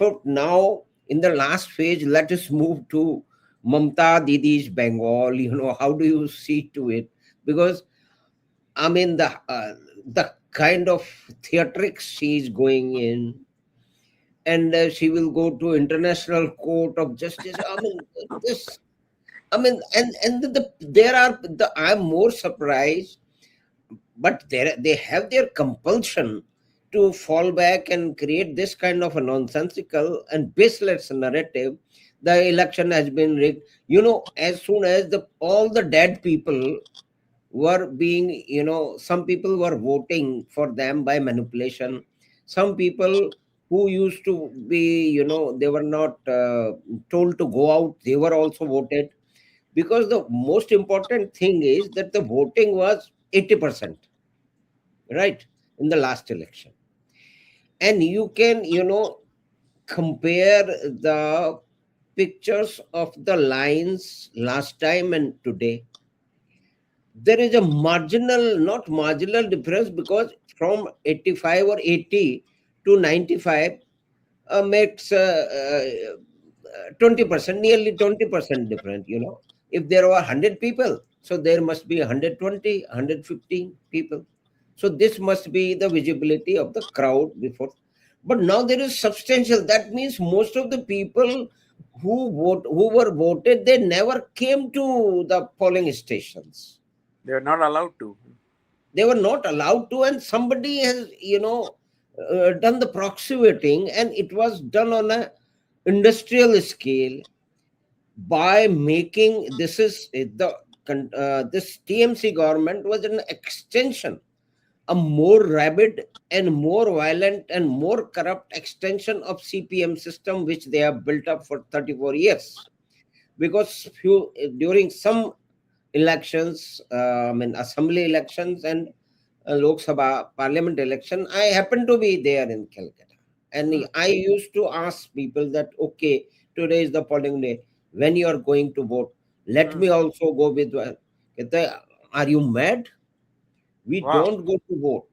But now, in the last phase, let us move to Mamata Didi's Bengal. How do you see to it? Because I mean, the kind of theatrics she's going in, and she will go to International Court of Justice. I mean, this. I mean, and there are I'm more surprised, but they have their compulsion to fall back and create this kind of a nonsensical and baseless narrative. The election has been rigged. As soon as all the dead people were being, some people were voting for them by manipulation. Some people who used to be, they were not told to go out, they were also voted, because the most important thing is that the voting was 80%, right, in the last election. And you can, compare the pictures of the lines last time and today. There is a not marginal difference, because from 85 or 80 to 95 makes 20%, nearly 20% different. If there were 100 people, so there must be 120, 115 people. So this must be the visibility of the crowd before. But now there is substantial. That means most of the people who were voted, they never came to the polling stations. They are not allowed to. They were not allowed to, and somebody has, done the proxy voting, and it was done on a industrial scale by making this TMC government was an extension, a more rabid and more violent and more corrupt extension of CPM system, which they have built up for 34 years. Because during some elections, assembly elections and Lok Sabha parliament election, I happened to be there in Calcutta. And I used to ask people that, okay, today is the polling day. When you are going to vote, let me also go with. Are you mad? We don't go to vote.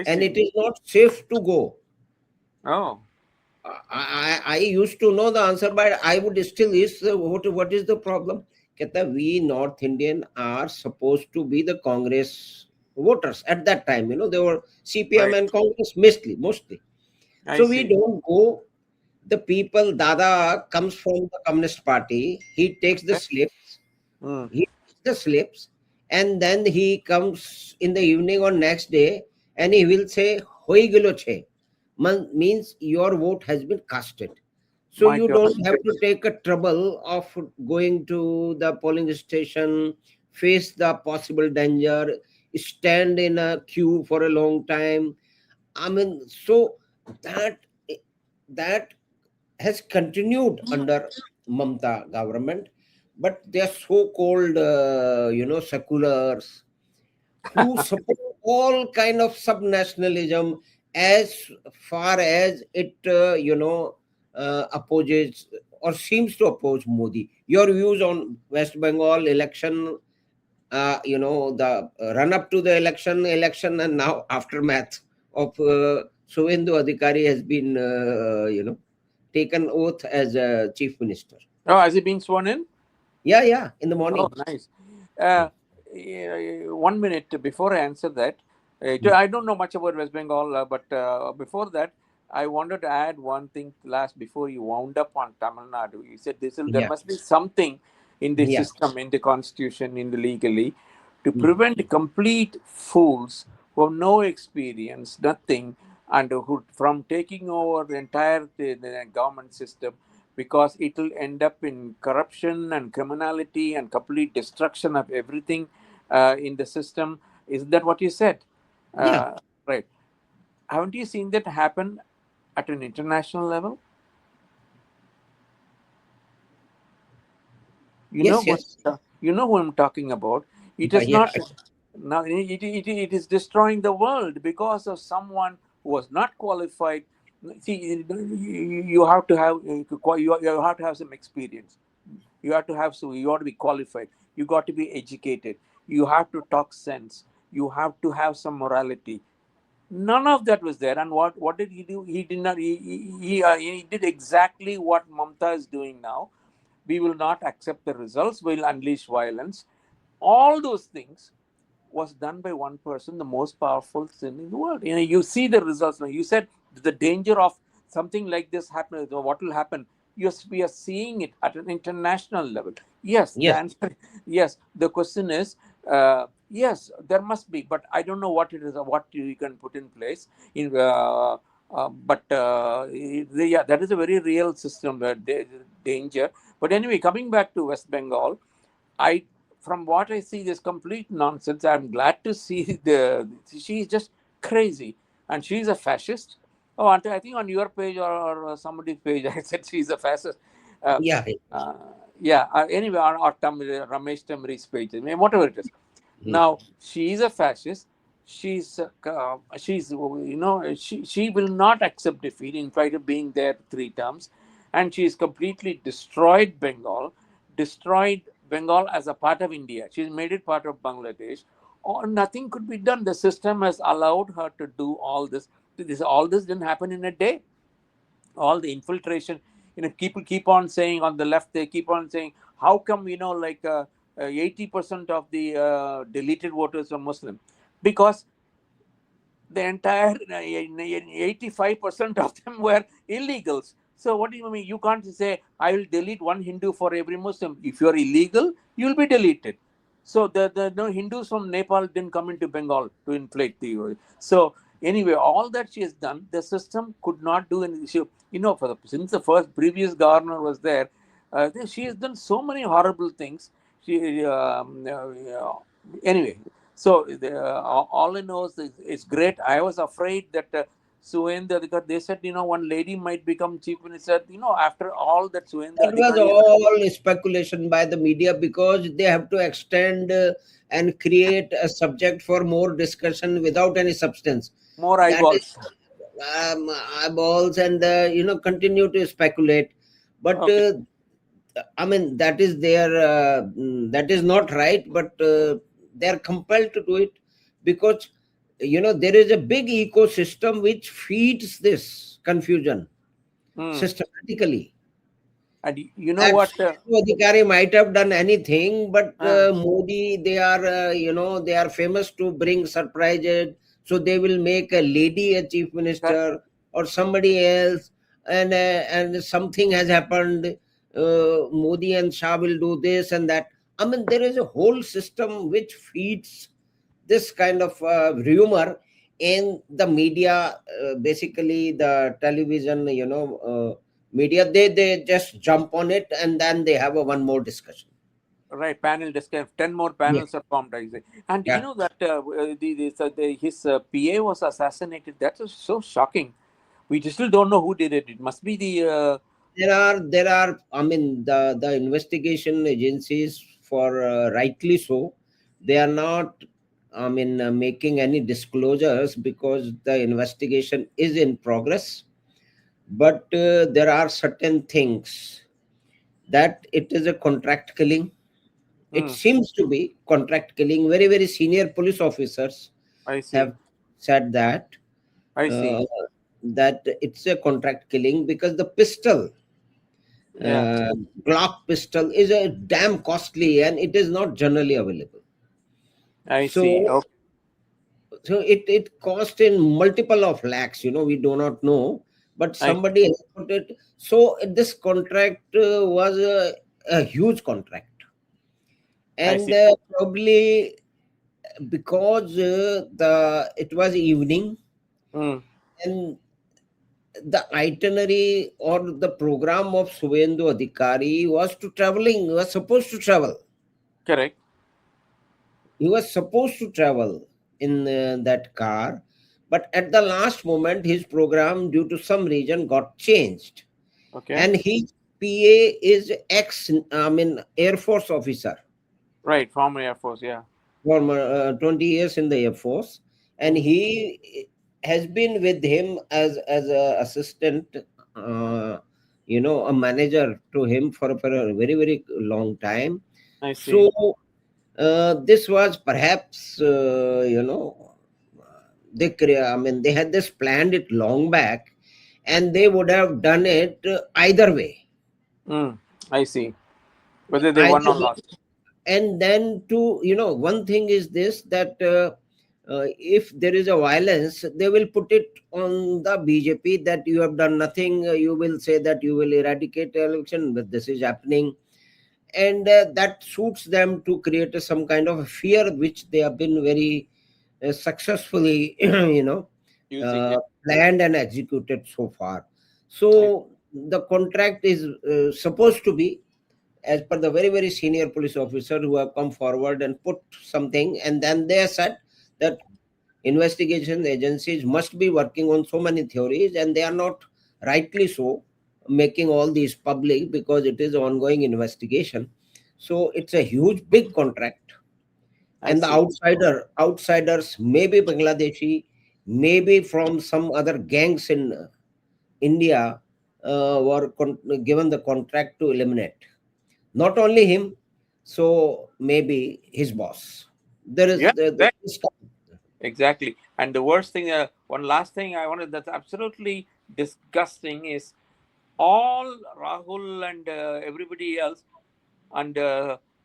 And it is not safe to go. Oh. I used to know the answer, but I would still ask, what is the problem? We North Indian are supposed to be the Congress voters at that time. They were CPM and Congress mostly. So we don't go. The people, Dada comes from the Communist Party. He takes the slips. And then he comes in the evening or next day, and he will say, "Hoi gelo che," means your vote has been casted. So you don't have to take a trouble of going to the polling station, face the possible danger, stand in a queue for a long time. I mean, so that has continued under Mamata government, but they are so-called, seculars who support all kind of subnationalism as far as it, opposes or seems to oppose Modi. Your views on West Bengal election, the run-up to the election, and now aftermath of Suvendu Adhikari has been, taken oath as a chief minister. Oh, has he been sworn in? Yeah, in the morning. Oh, nice. 1 minute before I answer that, I don't know much about West Bengal, but before that, I wanted to add one thing last before you wound up on Tamil Nadu. You said there must be something in the system, in the constitution, in the legally, to prevent complete fools who have no experience, nothing, and who from taking over the entire the government system, because it will end up in corruption and criminality and complete destruction of everything in the system. Isn't that what you said? Right. Haven't you seen that happen at an international level? You know who I'm talking about. It is not now. It is destroying the world because of someone who was not qualified. See, you have to have some experience. You have to be qualified. You got to be educated. You have to talk sense. You have to have some morality. None of that was there. And what did he do? He did not. He did exactly what Mamata is doing now. We will not accept the results. We'll unleash violence. All those things was done by one person, the most powerful thing in the world. You see the results now. You said the danger of something like this happening. What will happen? Yes, we are seeing it at an international level. Yes, the Yes, answer. Yes, the question is. Yes, there must be, but I don't know what it is or what you can put in place. In but yeah, that is a very real system danger. But anyway, coming back to West Bengal, I, from what I see, this complete nonsense. I'm glad to see she's just crazy, and she's a fascist. Oh, I think on your page or somebody's page, I said she's a fascist. Uh, yeah. uh, yeah. Anyway, or Ramesh Tamri's page, I mean, whatever it is. Hmm. Now she is a fascist. She's she will not accept defeat in spite of being there 3 terms, and she's completely destroyed Bengal as a part of India. She's made it part of Bangladesh, or nothing could be done. The system has allowed her to do all this. All this didn't happen in a day. All the infiltration, people keep on saying on the left, they keep on saying, how come 80% of the deleted voters are Muslim? Because the entire 85% of them were illegals. So what do you mean? You can't say, I will delete one Hindu for every Muslim. If you're illegal, you'll be deleted. So the no Hindus from Nepal didn't come into Bengal to inflate the. So anyway, all that she has done, the system could not do anything. Since the first previous governor was there, she has done so many horrible things. Anyway, so all I know is it's great. I was afraid that Suendra, because they said, one lady might become chief minister. After all that Suendra That was Adhikari, all speculation by the media because they have to extend and create a subject for more discussion without any substance. more That is eyeballs. eyeballs, and continue to speculate. But Okay. I mean, that is their that is not right, but they are compelled to do it because there is a big ecosystem which feeds this confusion Hmm. systematically. And you know That what? Adhikari might have done anything, but Uh, Modi, they are, they are famous to bring surprises. So they will make a lady a chief Correct. minister or somebody else, and something has happened. Modi and Shah will do this and that. I mean, there is a whole system which feeds this kind of rumor in the media, basically the television, media, they just jump on it and then they have a one more discussion. Right, panel discussion. 10 more Yeah, panels are formed, I say. And you yeah. know that his PA was assassinated. That was so shocking. We still don't know who did it. It must be the. There are, I mean, the investigation agencies, for rightly so, they are not, I mean, making any disclosures because the investigation is in progress. But there are certain things that it is a contract killing. It Hmm, seems to be contract killing. Very, very senior police officers I have see. said that, I uh, see. that it's a contract killing because the pistol, Yeah, Glock pistol, is a damn costly and it is not generally available. I see. So, Okay. it cost in multiple of lakhs. We do not know, but I somebody has put it. So this contract was a huge contract, I and see. probably because the it was evening, Hmm, and the itinerary or the program of Suvendu Adhikari was supposed to travel. correct. He was supposed to travel in that car, but at the last moment, his program, due to some reason, got changed. Okay. And his PA is I mean, Air Force officer, Right, former Air Force. Yeah. former 20 years in the Air Force, and Hmm, he has been with him as a assistant, uh, a manager to him for a very, very long time. I see. So this was perhaps, I mean, they had this planned it long back, and they would have done it either way. Mm, I see. Whether they won Either or way. lost. And then to, one thing is this, that if there is a violence, they will put it on the BJP that you have done nothing. You will say that you will eradicate the election, but this is happening. And that suits them to create some kind of a fear, which they have been very successfully Using, yeah. planned and executed so far. I, So the contract is supposed to be, as per the very very senior police officer who have come forward and put something, and then they said that investigation agencies must be working on so many theories, and they are not, rightly so, making all these public because it is ongoing investigation. So it's a huge big contract, I and the see. outsiders, maybe Bangladeshi, maybe from some other gangs in India, were given the contract to eliminate not only him, so maybe his boss. There is Yeah, this. exactly. And the worst thing, one last thing I wanted that's absolutely disgusting is all Rahul and everybody else and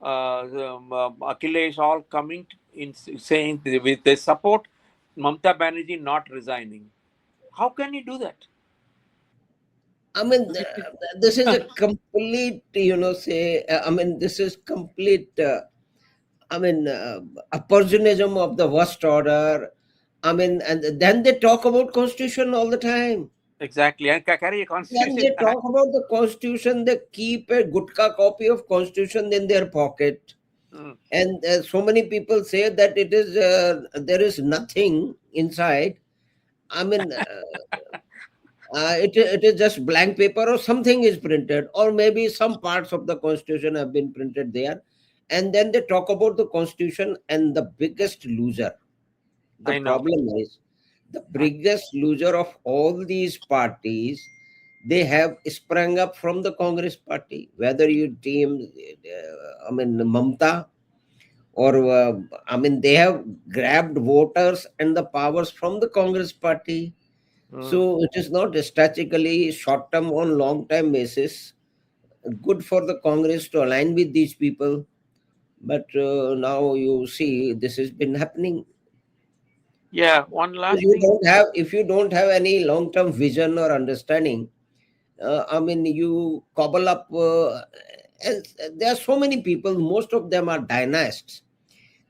Akhilesh all coming in saying they support Mamata Banerjee not resigning. How can you do that? I mean, this is a complete, say, I mean, this is complete, I mean, opportunism of the worst order. I mean, and then they talk about constitution all the time. Exactly, and carry a When constitution. they talk about the constitution, they keep a gutka copy of constitution in their pocket. Mm. And so many people say that it is, there is nothing inside. I mean, it is just blank paper, or something is printed, or maybe some parts of the constitution have been printed there. And then they talk about the constitution, and the biggest loser, the I know. problem is, the Uh, biggest loser of all these parties, they have sprung up from the Congress party, whether you team, I mean, Mamta, or I mean, they have grabbed voters and the powers from the Congress party. mm. So it is not strategically short term, on long term basis good for the Congress to align with these people. But now you see this has been happening. Yeah, one If last you thing. don't have, any long term vision or understanding, I mean, you cobble up. And there are so many people. Most of them are dynasts.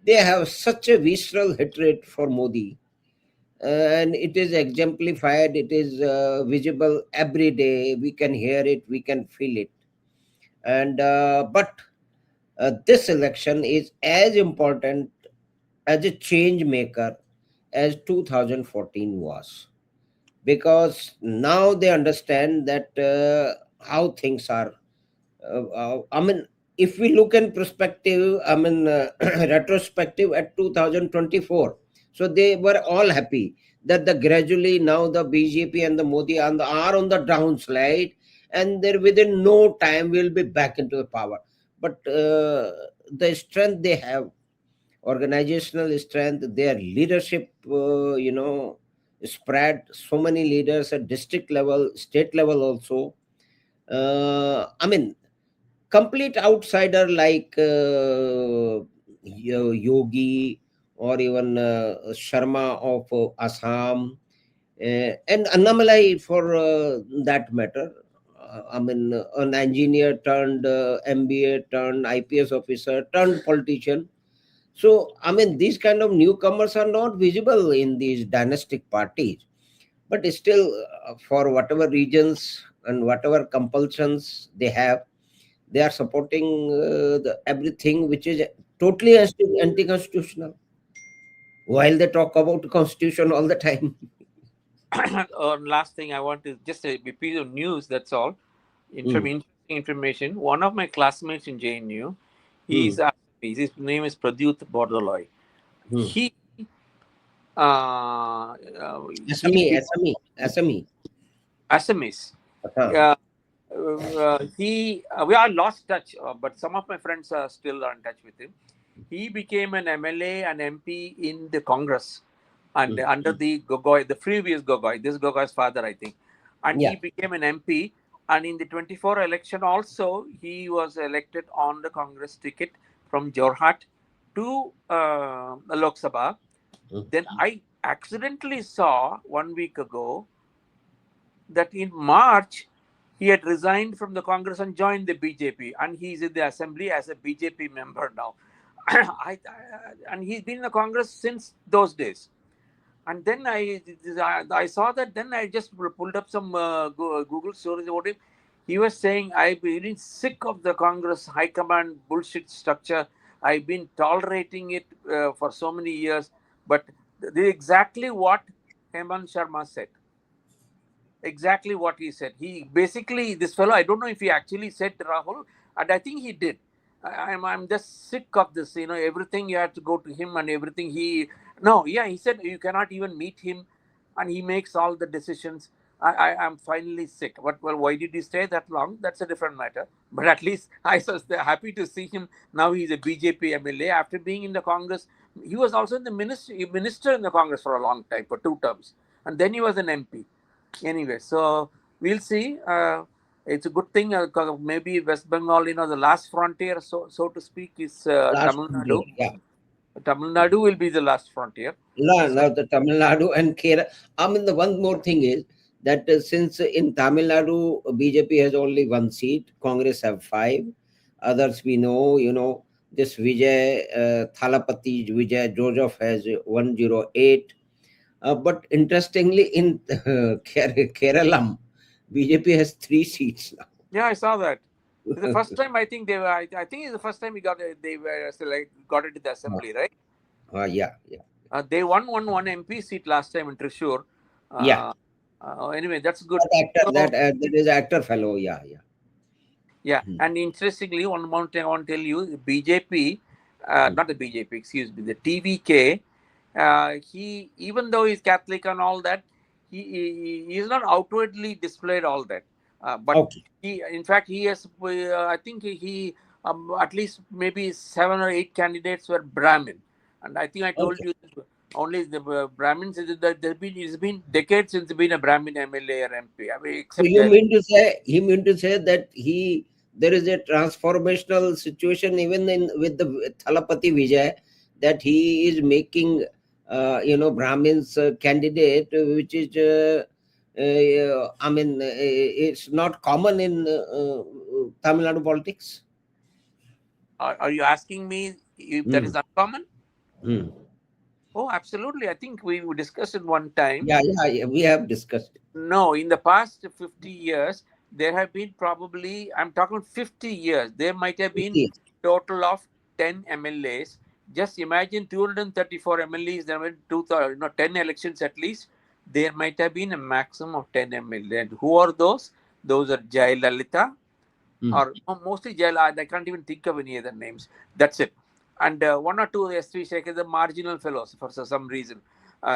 They have such a visceral hatred for Modi, and it is exemplified. It is visible every day. We can hear it, we can feel it. And but this election is as important as a change maker as 2014 was, because now they understand that how things are. I mean, if we look in perspective, I mean, retrospective at 2024, so they were all happy that the gradually now the BJP and the Modi are on the downslide, and there within no time will be back into the power. But the strength they have, organizational strength, their leadership, spread so many leaders at district level, state level also. I mean, complete outsider like Yogi, or even Sharma of Assam, and Annamalai for that matter. I mean, an engineer turned MBA turned IPS officer turned politician. So, I mean, these kind of newcomers are not visible in these dynastic parties, but still, for whatever regions and whatever compulsions they have, they are supporting everything which is totally anti-constitutional, while they talk about constitution all the time. Last thing I want is just a piece of news. That's all. Hmm. Interesting information. One of my classmates in JNU, Hmm. he's Assamese. His name is Pradyut Bordoloi. Hmm. He he SME, SME, SME. Assamese. Uh-huh. Yeah, he we are lost touch, but some of my friends are still in touch with him. He became an MLA and MP in the Congress and under the Gogoi, the previous Gogoi, this Gogoi's father, I think, and he Yeah. became an MP. And in the 24 election, also he was elected on the Congress ticket from Jorhat to Lok Sabha. Mm. Then I accidentally saw 1 week ago that in March he had resigned from the Congress and joined the BJP, and he's in the assembly as a BJP member now. And he's been in the Congress since those days. And then I saw that. Then I just pulled up some Google stories about him. He was saying, "I've been sick of the Congress high command bullshit structure. I've been tolerating it for so many years." But exactly what Hemant Sharma said, exactly what he said. He basically, this fellow, I don't know if he actually said Rahul, and I think he did. I'm just sick of this. Everything you have to go to him and everything he. No, yeah, he said you cannot even meet him, and he makes all the decisions. I'm finally sick. But well, why did he stay that long? That's a different matter. But at least I was happy to see him. Now he's a BJP MLA after being in the Congress. He was also in the minister in the Congress for a long time, for 2 terms, and then he was an MP. Anyway, so we'll see. It's a good thing. Maybe West Bengal, the last frontier, so to speak, is Last Tamil year, Nadu. yeah. Tamil Nadu will be the last frontier. So Now the Tamil Nadu and Kerala. I mean, the one more thing is that since in Tamil Nadu, BJP has only one seat, Congress have five. Others we know, this Vijay Thalapati, Vijay Joseph has 108. But interestingly, in Kerala, BJP has three seats now. yeah, I saw that. It's the first time I think they were. I think it's the first time they were got into the assembly, right? Yeah, yeah, They won one MP seat last time in Trishur. yeah. Uh, anyway, that's good. So That is actor fellow. Yeah, yeah. yeah, Hmm. and interestingly, one more thing I want to tell you, the BJP, Hmm. not the BJP, excuse me, the TVK, he, even though he's Catholic and all that, he is not outwardly displayed all that. But Okay, he, in fact, he has, I think at least maybe 7 or 8 candidates were Brahmin. And I think I told okay. you only the Brahmins, it's been decades since there's been a Brahmin MLA or MP, I mean, So except you Jayalalitha. mean to say he mean to say that there is a transformational situation even in with the Thalapati Vijay, that he is making Brahmins candidate, which is I mean it's not common in Tamil Nadu politics. Are you asking me if that Hmm. is uncommon? Hmm. Oh, absolutely. I think we discussed it one time. Yeah, yeah, yeah, we have discussed. No, in the past 50 years, there have been probably, I'm talking 50 years, there might have been Okay. total of 10 MLAs. Just imagine 234 MLAs, there were 2000, 10 elections at least. There might have been a maximum of 10 MLAs. And who are those? Those are Jayalalitha, Hmm. or mostly jail. I can't even think of any other names. That's it. And one or two S3 Shekhar, the marginal fellows for some reason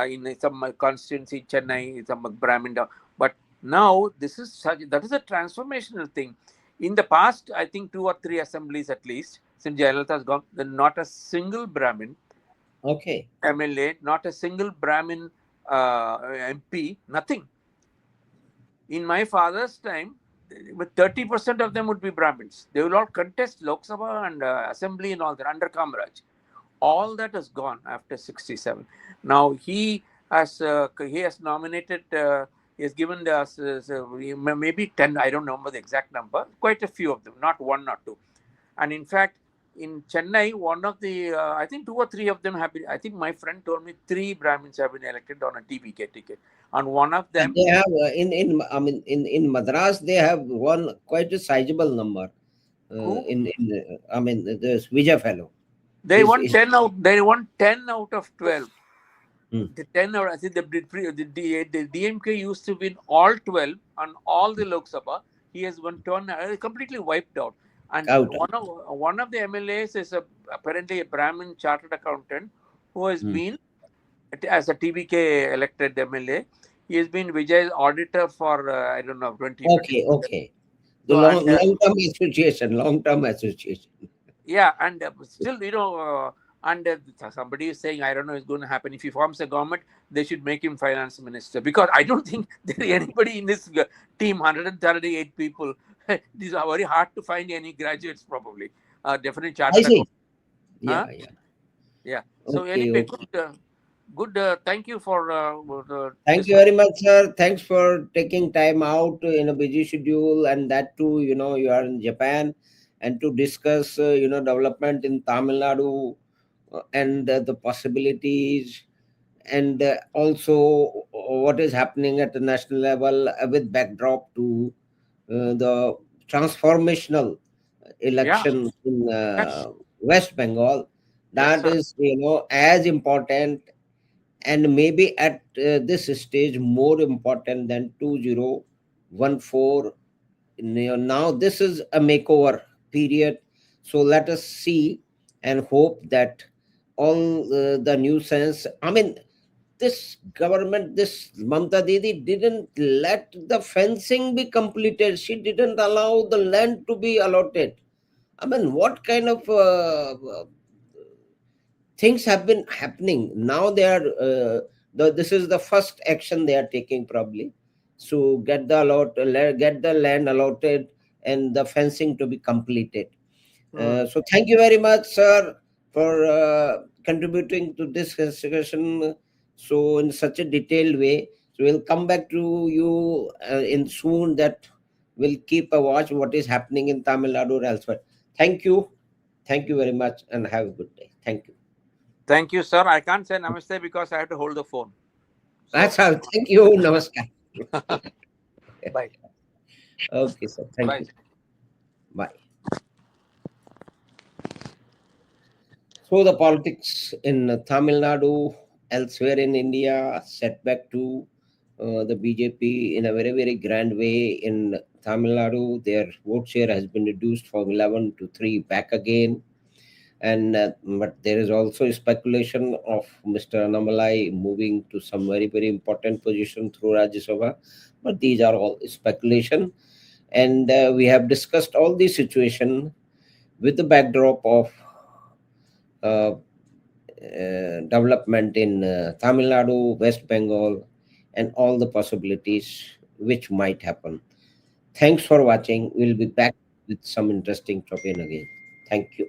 in some constituency, Chennai, some Brahmin. But now this is that is a transformational thing. In the past, I think 2 or 3 assemblies at least, since Jayalalitha has gone, then not a single Brahmin Okay. MLA, not a single Brahmin MP, nothing. In my father's time, with 30% of them would be Brahmins. They will all contest Lok Sabha and Assembly and all that under Kamaraj. All that is gone after 67. Now he has nominated. He has given us maybe 10. I don't remember the exact number. Quite a few of them, not one or two. And in fact, in Chennai, one of the I think 2 or 3 of them have been. I think my friend told me 3 Brahmins have been elected on a TBK ticket, and one of them. They have in I mean in Madras they have one quite a sizable number. Who In I mean this Vijay fellow. They Is won 10 out. They won 10 out of 12. hmm. The 10 out. I think the DMK used to win all 12 on all the Lok Sabha. He has won 10, completely wiped out. And Out. one of the MLAs is apparently a Brahmin chartered accountant who has Hmm. been as a TBK elected MLA. He has been Vijay's auditor for I don't know 20, Okay, 25 years. okay. The So and long term association, long term association. yeah, and still, and somebody is saying, I don't know, it's going to happen. If he forms a government, they should make him finance minister, because I don't think there is anybody in this team, 138 people. These are very hard to find any graduates, probably. Definitely I chartered see. account. Huh? Yeah, yeah. Yeah. So Okay, anyway, okay. good. Thank you for Thank you discussing. very much, sir. Thanks for taking time out in a busy schedule, and that too, you are in Japan, and to discuss, development in Tamil Nadu, and the possibilities, and also what is happening at the national level, with backdrop to the transformational Yeah. election in Yes. West Bengal. Yes, That sir. is, as important, and maybe at this stage more important than 2014. Now this is a makeover period, so let us see and hope that all the new sense, I mean, this government, this Mamta Didi didn't let the fencing be completed. She didn't allow the land to be allotted. I mean, what kind of things have been happening? Now they are, this is the first action they are taking, probably, so get the land allotted and the fencing to be completed. Hmm. So thank you very much, sir, for contributing to this discussion so in such a detailed way. So we'll come back to you in soon, that we'll keep a watch what is happening in Tamil Nadu or elsewhere. Thank you. Thank you very much and have a good day. Thank you. Thank you, sir. I can't say namaste because I have to hold the phone. So, That's all. Thank you. Namaskar. bye. Okay, sir. Thank Bye. you. Bye. So the politics in Tamil Nadu, elsewhere in India, set back to the BJP in a very, very grand way. In Tamil Nadu, their vote share has been reduced from 11 to 3 back again. And but there is also speculation of Mr. Annamalai moving to some very, very important position through Rajya Sabha. But these are all speculation. And we have discussed all the situation with the backdrop of uh, development in Tamil Nadu, West Bengal, and all the possibilities which might happen. Thanks for watching. We'll be back with some interesting topic again. Thank you.